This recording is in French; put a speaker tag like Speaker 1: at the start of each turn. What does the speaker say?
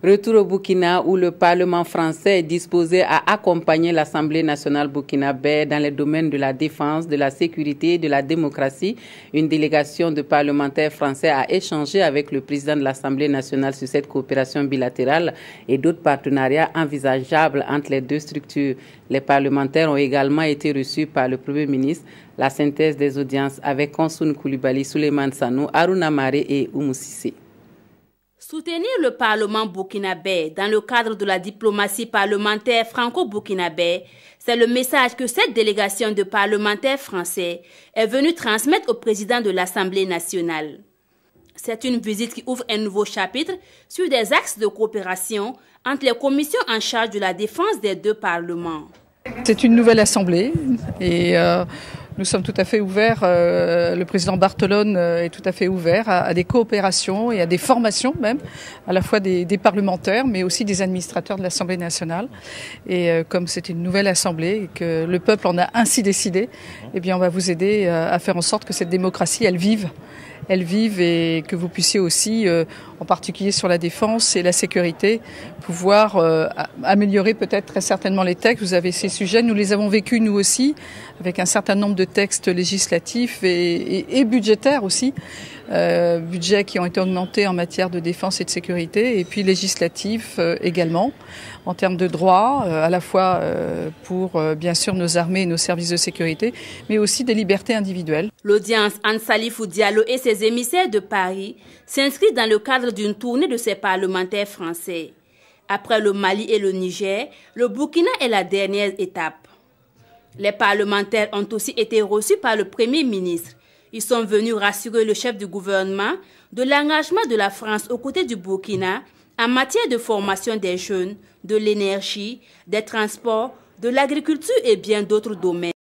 Speaker 1: Retour au Burkina où le Parlement français est disposé à accompagner l'Assemblée nationale burkinabé dans les domaines de la défense, de la sécurité et de la démocratie. Une délégation de parlementaires français a échangé avec le président de l'Assemblée nationale sur cette coopération bilatérale et d'autres partenariats envisageables entre les deux structures. Les parlementaires ont également été reçus par le Premier ministre. La synthèse des audiences avec Konsoun Koulibaly, Souleymane Sanou, Aruna Maré et Oumou Sissé.
Speaker 2: Soutenir le Parlement burkinabé dans le cadre de la diplomatie parlementaire franco-burkinabé, c'est le message que cette délégation de parlementaires français est venue transmettre au président de l'Assemblée nationale. C'est une visite qui ouvre un nouveau chapitre sur des axes de coopération entre les commissions en charge de la défense des deux parlements.
Speaker 3: C'est une nouvelle assemblée et nous sommes tout à fait ouverts, le président Barthelone est tout à fait ouvert à des coopérations et à des formations même, à la fois des parlementaires mais aussi des administrateurs de l'Assemblée nationale. Et comme c'est une nouvelle assemblée et que le peuple en a ainsi décidé, eh bien on va vous aider à faire en sorte que cette démocratie, elle vive et que vous puissiez aussi, en particulier sur la défense et la sécurité, pouvoir améliorer peut-être très certainement les textes. Vous avez ces sujets, nous les avons vécus nous aussi, avec un certain nombre de textes législatifs et budgétaires aussi, budgets qui ont été augmentés en matière de défense et de sécurité, et puis législatifs également, en termes de droits, à la fois pour bien sûr nos armées et nos services de sécurité, mais aussi des libertés individuelles.
Speaker 2: L'audience entre Salifou Diallo et ses émissaires de Paris s'inscrit dans le cadre d'une tournée de ces parlementaires français. Après le Mali et le Niger, le Burkina est la dernière étape. Les parlementaires ont aussi été reçus par le Premier ministre. Ils sont venus rassurer le chef du gouvernement de l'engagement de la France aux côtés du Burkina en matière de formation des jeunes, de l'énergie, des transports, de l'agriculture et bien d'autres domaines.